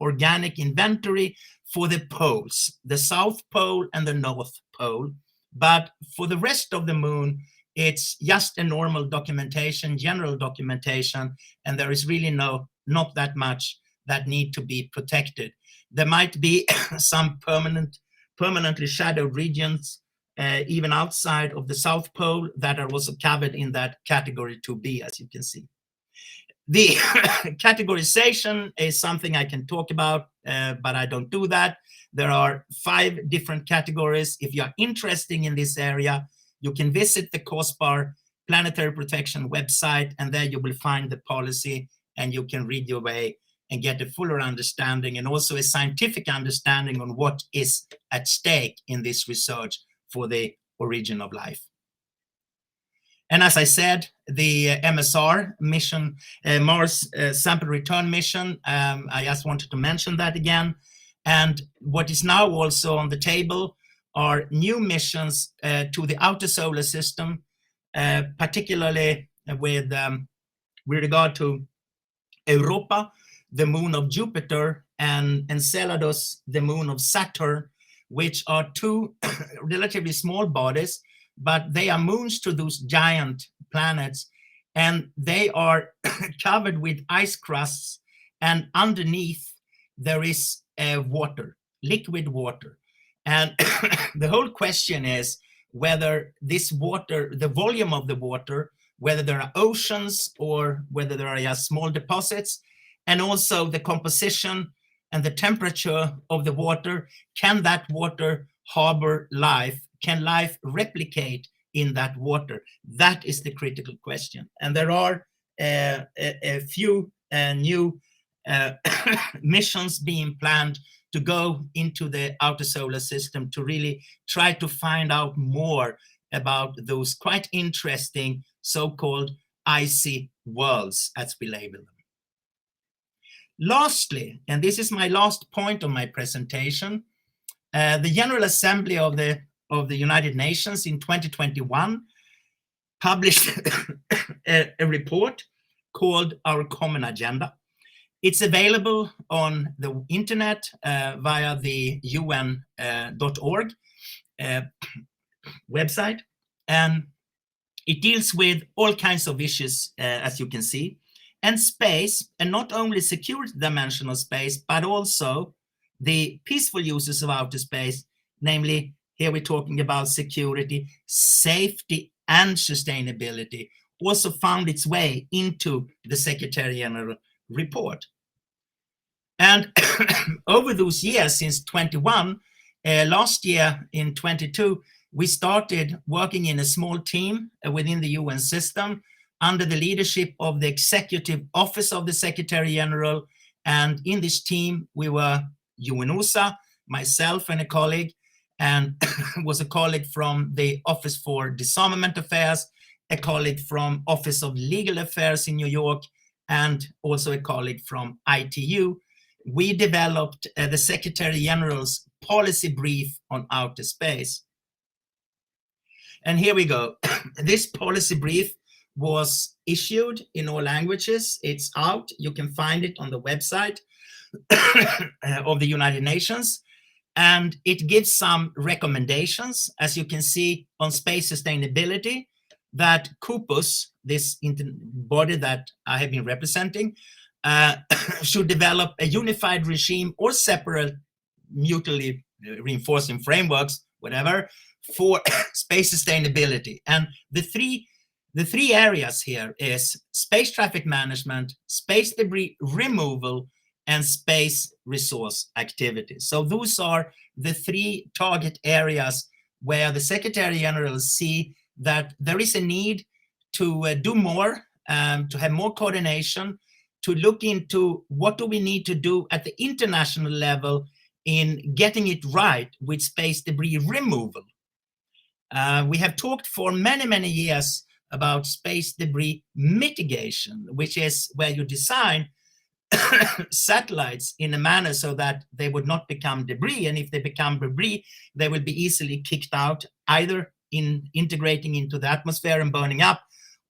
A: organic inventory for the poles, the South Pole and the North Pole. But for the rest of the moon, it's just a normal documentation, general documentation, and there is really not that much that need to be protected. There might be some permanently shadowed regions, even outside of the South Pole, that are also covered in that category 2B, as you can see. The categorization is something I can talk about, but I don't do that. There are 5 different categories. If you are interested in this area, you can visit the COSPAR Planetary Protection website, and there you will find the policy, and you can read your way and get a fuller understanding and also a scientific understanding on what is at stake in this research for the origin of life. And as I said, the MSR mission, Mars Sample Return Mission, I just wanted to mention that again. And what is now also on the table are new missions to the outer solar system, particularly with regard to Europa, the moon of Jupiter, and Enceladus, the moon of Saturn, which are 2 relatively small bodies, but they are moons to those giant planets, and they are covered with ice crusts, and underneath there is water, liquid water. And the whole question is whether this water, the volume of the water, whether there are oceans or whether there are just small deposits, and also the composition and the temperature of the water. Can that water harbor life? Can life replicate in that water? That is the critical question. And there are a few new missions being planned to go into the outer solar system to really try to find out more about those quite interesting so-called icy worlds, as we label them. Lastly, and this is my last point of my presentation, the General Assembly of the United Nations in 2021 published a report called Our Common Agenda. It's available on the internet via the UN.org website, and it deals with all kinds of issues, as you can see, and space, and not only security dimension of space, but also the peaceful uses of outer space, namely, here we're talking about security, safety, and sustainability, also found its way into the Secretary General report. And over those years, since 21, last year in 22, we started working in a small team within the UN system under the leadership of the Executive Office of the Secretary General. And in this team, we were UNOOSA, myself and a colleague, and was a colleague from the Office for Disarmament Affairs, a colleague from Office of Legal Affairs in New York, and also a colleague from ITU. We developed the Secretary General's policy brief on outer space. And here we go. This policy brief was issued in all languages. It's out. You can find it on the website of the United Nations. And it gives some recommendations, as you can see, on space sustainability, that COPUOS, this body that I have been representing, should develop a unified regime or separate mutually reinforcing frameworks, whatever, for space sustainability. And the three areas here is space traffic management, space debris removal, and space resource activities. So those are the 3 target areas where the Secretary General see that there is a need to do more, to have more coordination, to look into what do we need to do at the international level in getting it right with space debris removal. We have talked for many, many years about space debris mitigation, which is where you design satellites in a manner so that they would not become debris. And if they become debris, they will be easily kicked out, either in integrating into the atmosphere and burning up,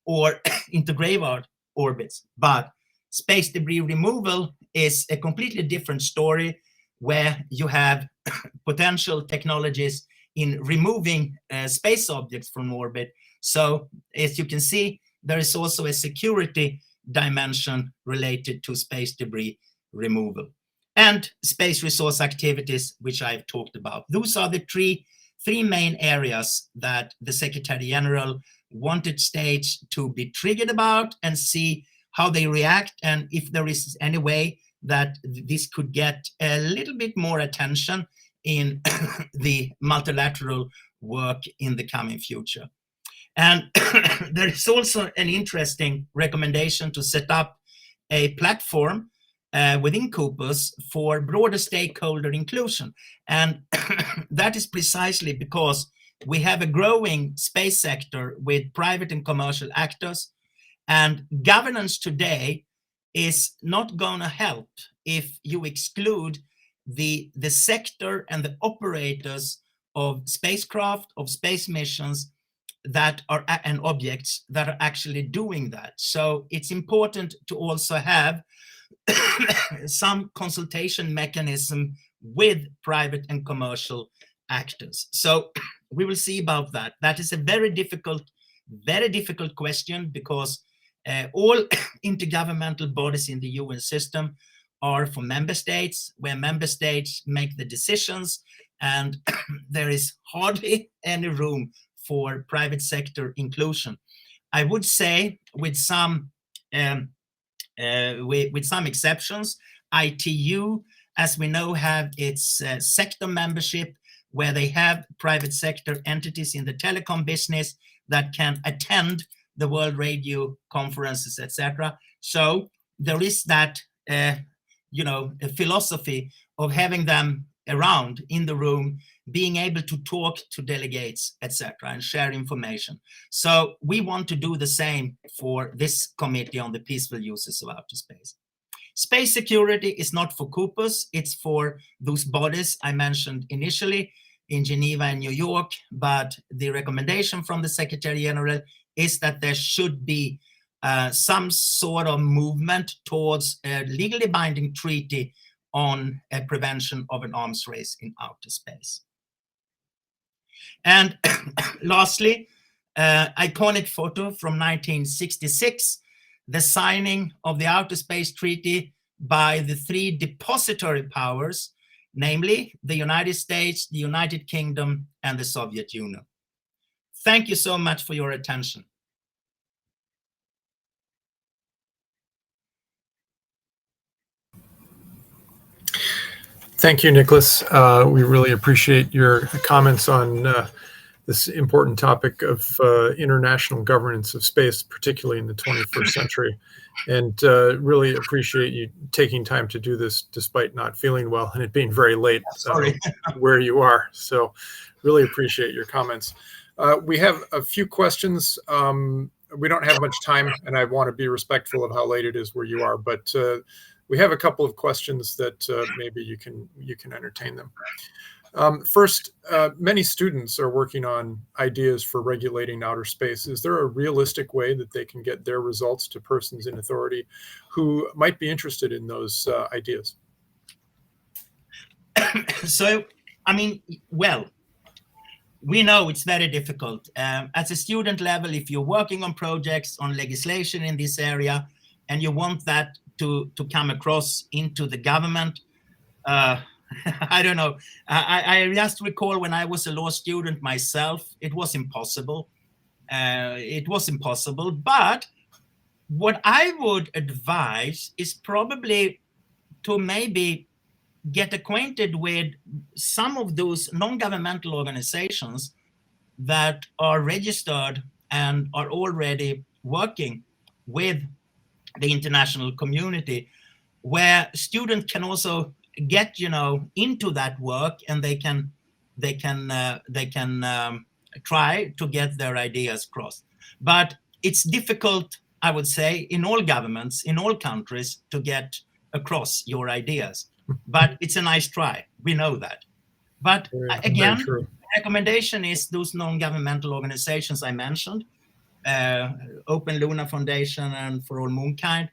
A: or into graveyard orbits. But space debris removal is a completely different story, where you have potential technologies in removing space objects from orbit. So as you can see, there is also a security dimension related to space debris removal and space resource activities, which I've talked about. Those are the three main areas that the Secretary General wanted states to be triggered about and see how they react, and if there is any way that this could get a little bit more attention in the multilateral work in the coming future. And there is also an interesting recommendation to set up a platform within COPUOS for broader stakeholder inclusion. And that is precisely because we have a growing space sector with private and commercial actors, and governance today is not going to help if you exclude the sector and the operators of spacecraft, of space missions that are, and objects that are actually doing that. So it's important to also have some consultation mechanism with private and commercial actors. So we will see about that. That is a very difficult question, because all intergovernmental bodies in the UN system are for member states, where member states make the decisions, and there is hardly any room for private sector inclusion. I would say, with some exceptions, ITU, as we know, have its sector membership, where they have private sector entities in the telecom business that can attend the World Radio conferences, etc. So there is that, a philosophy of having them around in the room, being able to talk to delegates, etc., and share information. So we want to do the same for this Committee on the Peaceful Uses of Outer Space. Space security is not for COPUOS, it's for those bodies I mentioned initially in Geneva and New York, but the recommendation from the Secretary General is that there should be some sort of movement towards a legally binding treaty on prevention of an arms race in outer space. And lastly, iconic photo from 1966, the signing of the Outer Space Treaty by the three depository powers, namely the United States, the United Kingdom, and the Soviet Union. Thank you so much for your attention.
B: Thank you, Niklas. We really appreciate your comments on this important topic of international governance of space, particularly in the 21st century. And really appreciate you taking time to do this despite not feeling well and it being very late where you are. So really appreciate your comments. We have a few questions. We don't have much time, and I want to be respectful of how late it is where you are, but we have a couple of questions that maybe you can entertain them. First, many students are working on ideas for regulating outer space. Is there a realistic way that they can get their results to persons in authority who might be interested in those ideas?
A: So, I mean, well, we know it's very difficult. At a student level, if you're working on projects on legislation in this area, and you want that to come across into the government, I don't know. I just recall when I was a law student myself, it was impossible. But what I would advise is probably to maybe get acquainted with some of those non-governmental organizations that are registered and are already working with the international community, where students can also get into that work, and they can try to get their ideas across. But it's difficult, I would say, in all governments, in all countries, to get across your ideas. But it's a nice try. We know that. But again,
B: true.
A: Recommendation is those non-governmental organizations I mentioned, Open Luna Foundation and For All Moonkind.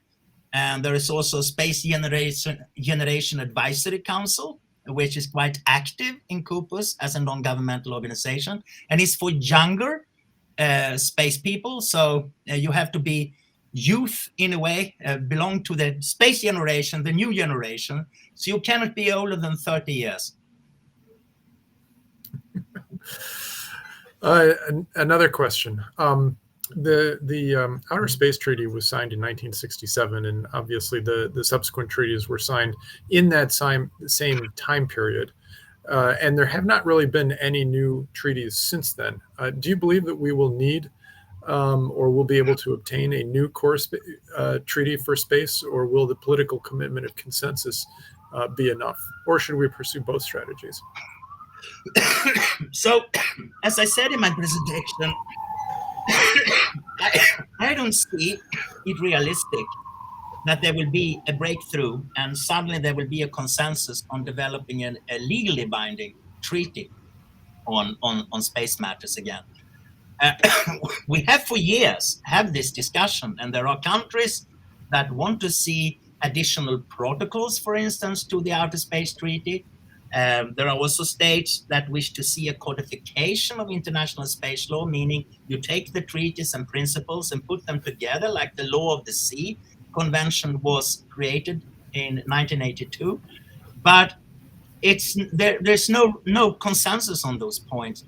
A: And there is also Space Generation Advisory Council, which is quite active in COPUOS as a non-governmental organization. And it's for younger space people. So you have to be youth in a way, belong to the space generation, the new generation. So you cannot be older than 30 years.
B: Another question. The Outer Space Treaty was signed in 1967, and obviously the subsequent treaties were signed in that same time period. And there have not really been any new treaties since then. Do you believe that we will need or will be able to obtain a new core treaty for space, or will the political commitment of consensus be enough? Or should we pursue both strategies?
A: So, as I said in my presentation, I don't see it realistic that there will be a breakthrough and suddenly there will be a consensus on developing a legally binding treaty on space matters again. We have for years had this discussion, and there are countries that want to see additional protocols, for instance, to the Outer Space Treaty. There are also states that wish to see a codification of international space law, meaning you take the treaties and principles and put them together, like the Law of the Sea Convention was created in 1982. But there's no consensus on those points.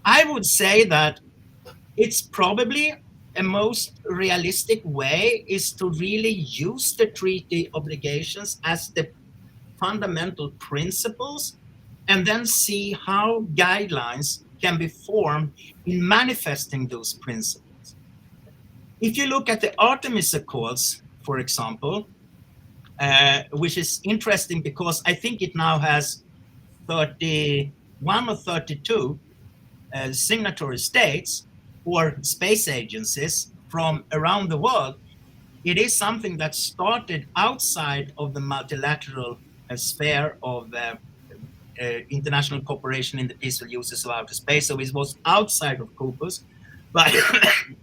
A: I would say that it's probably a most realistic way is to really use the treaty obligations as the fundamental principles, and then see how guidelines can be formed in manifesting those principles. If you look at the Artemis Accords, for example, which is interesting because I think it now has 31 or 32 signatory states or space agencies from around the world. It is something that started outside of the multilateral sphere of international cooperation in the peaceful uses of outer space. So it was outside of COPUOS, but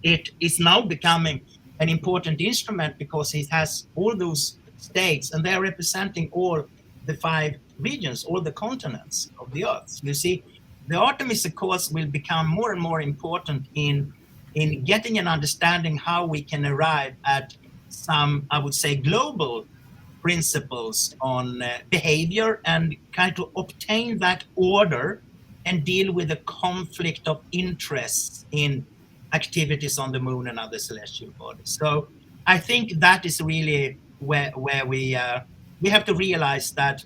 A: it is now becoming an important instrument because it has all those states, and they're representing all the 5 regions, all the continents of the Earth. You see, the Artemis Accords will become more and more important in getting an understanding how we can arrive at some, I would say, global principles on behavior and kind of obtain that order and deal with the conflict of interests in activities on the moon and other celestial bodies. So I think that is really where we have to realize that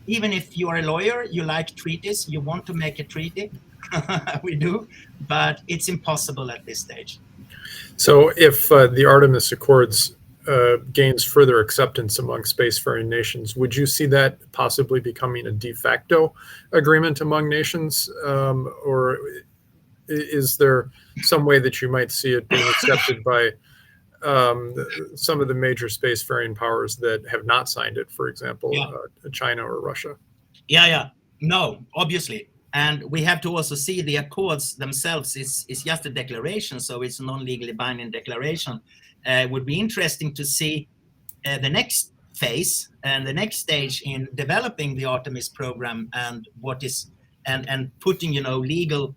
A: even if you are a lawyer, you like treaties, you want to make a treaty, we do, but it's impossible at this stage.
B: So if the Artemis Accords gains further acceptance among spacefaring nations, would you see that possibly becoming a de facto agreement among nations? Or is there some way that you might see it being accepted by some of the major spacefaring powers that have not signed it, for example, China or Russia?
A: Yeah. No, obviously. And we have to also see the accords themselves is just a declaration, so it's a non-legally binding declaration. It would be interesting to see the next phase and the next stage in developing the Artemis program and what is and putting legal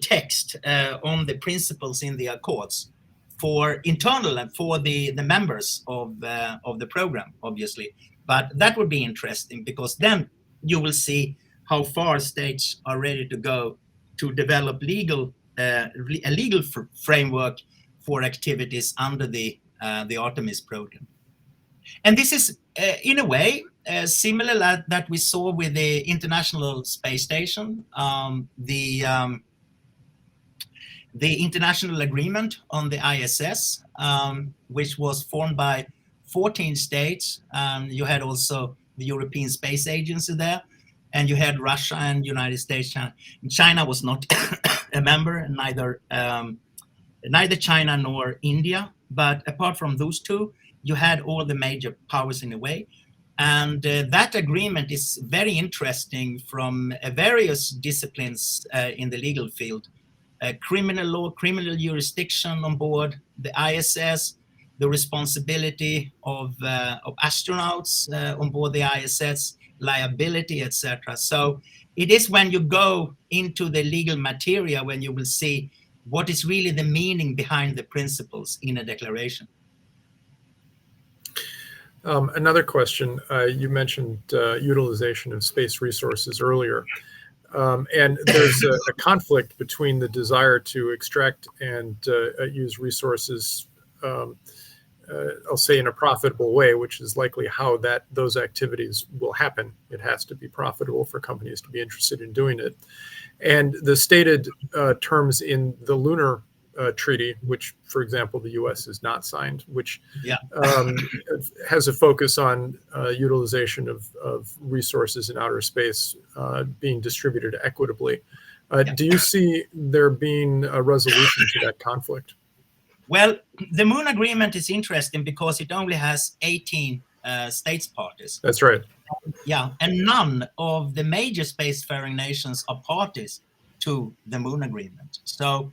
A: text on the principles in the accords for internal and for the members of the program, obviously. But that would be interesting because then you will see how far states are ready to go to develop a legal framework for activities under the Artemis program. And this is, in a way, similar that we saw with the International Space Station. the international agreement on the ISS, which was formed by 14 states. You had also the European Space Agency there, and you had Russia and United States. China was not a member, neither China nor India. But apart from those two, you had all the major powers in a way. And that agreement is very interesting from various disciplines in the legal field. Criminal law, criminal jurisdiction on board the ISS, the responsibility of astronauts on board the ISS, liability, etc. So it is when you go into the legal material when you will see what is really the meaning behind the principles in a declaration.
B: Another question, you mentioned utilization of space resources earlier. And there's a conflict between the desire to extract and use resources, I'll say in a profitable way, which is likely how those activities will happen. It has to be profitable for companies to be interested in doing it. And the stated terms in the Lunar Treaty, which, for example, the U.S. has not signed, which has a focus on utilization of resources in outer space being distributed equitably. Do you see there being a resolution to that conflict?
A: Well, the Moon Agreement is interesting because it only has 18 states parties.
B: That's right.
A: Yeah, and none of the major spacefaring nations are parties to the Moon Agreement. So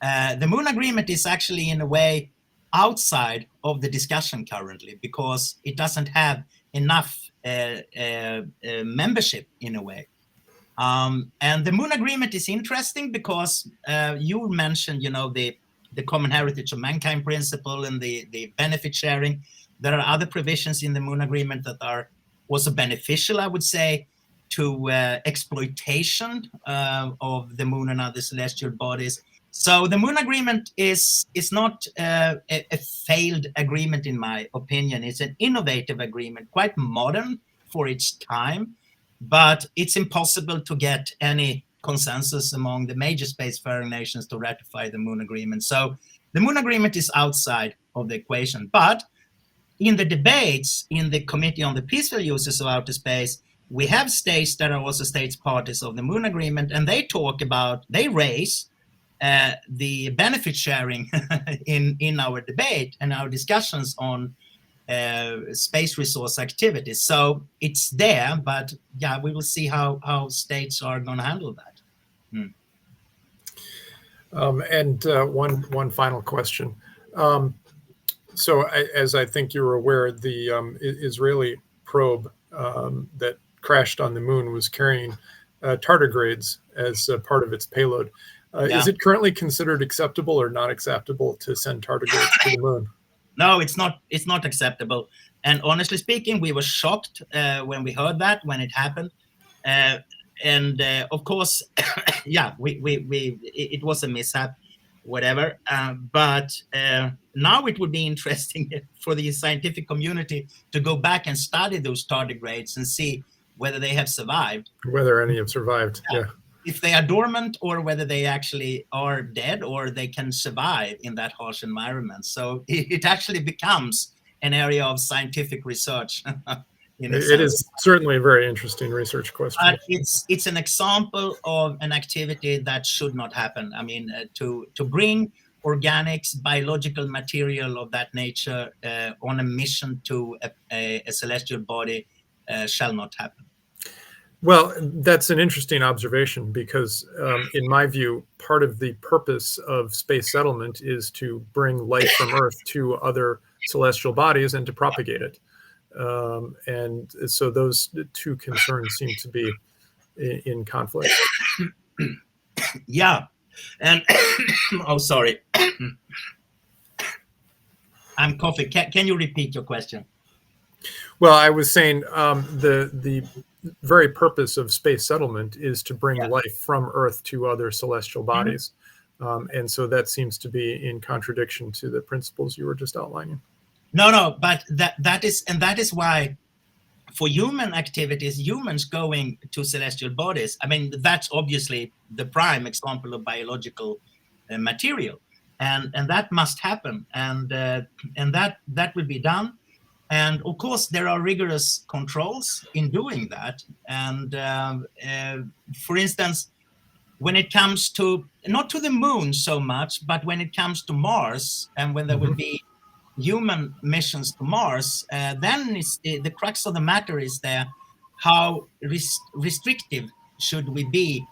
A: the Moon Agreement is actually, in a way, outside of the discussion currently because it doesn't have enough membership, in a way. And the Moon Agreement is interesting because you mentioned, the common heritage of mankind principle and the benefit sharing. There are other provisions in the Moon Agreement that are also beneficial, I would say, to exploitation of the moon and other celestial bodies. So the Moon Agreement is not a failed agreement, in my opinion. It's an innovative agreement, quite modern for its time, but it's impossible to get any consensus among the major spacefaring nations to ratify the Moon Agreement. So the Moon Agreement is outside of the equation. But in the debates in the Committee on the Peaceful Uses of Outer Space, we have states that are also states parties of the Moon Agreement, and they raise the benefit sharing in our debate and our discussions on space resource activities. So it's there, but we will see how states are going to handle that.
B: And one final question. So as I think you're aware, the Israeli probe that crashed on the moon was carrying tardigrades as part of its payload. Is it currently considered acceptable or not acceptable to send tardigrades to the moon?
A: No, it's not acceptable. And honestly speaking, we were shocked when we heard that, when it happened. And of course, it was a mishap, whatever. But now it would be interesting for the scientific community to go back and study those tardigrades and see whether they have survived.
B: Whether any have survived, yeah.
A: If they are dormant or whether they actually are dead or they can survive in that harsh environment. So it actually becomes an area of scientific research.
B: It is certainly a very interesting research question.
A: But it's an example of an activity that should not happen. I mean, to bring organics, biological material of that nature on a mission to a celestial body shall not happen.
B: Well, that's an interesting observation because, in my view, part of the purpose of space settlement is to bring life from Earth to other celestial bodies and to propagate it. And so those two concerns seem to be in conflict.
A: Yeah. And, oh, sorry. I'm coughing. Can you repeat your question?
B: Well, I was saying the very purpose of space settlement is to bring life from Earth to other celestial bodies. And so that seems to be in contradiction to the principles you were just outlining.
A: No, but that is why for human activities, humans going to celestial bodies, I mean, that's obviously the prime example of biological material, and that must happen, and that will be done. And of course, there are rigorous controls in doing that. And for instance, when it comes to not to the moon so much, but when it comes to Mars, and when there will be human missions to Mars, then it's, the crux of the matter is there: how restrictive should we be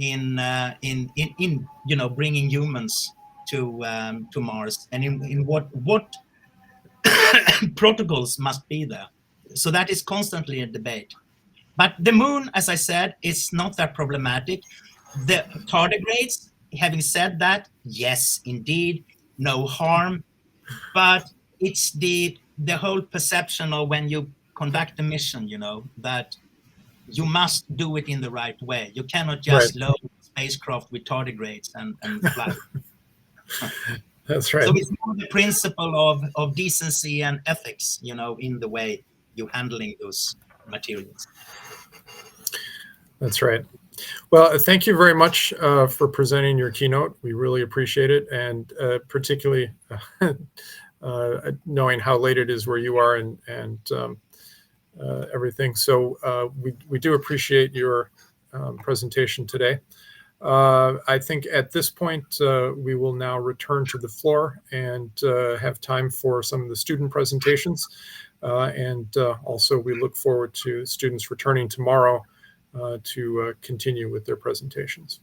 A: in bringing humans to Mars, and in what protocols must be there. So that is constantly a debate. But the moon, as I said, is not that problematic. The tardigrades, having said that, yes, indeed, no harm. But it's the whole perception of when you conduct a mission, that you must do it in the right way. You cannot just load spacecraft with tardigrades and fly.
B: That's right.
A: So it's more the principle of decency and ethics, in the way you're handling those materials.
B: That's right. Well, thank you very much for presenting your keynote. We really appreciate it, and particularly knowing how late it is where you are and everything. So we do appreciate your presentation today. I think at this point, we will now return to the floor and have time for some of the student presentations. And also, we look forward to students returning tomorrow to continue with their presentations.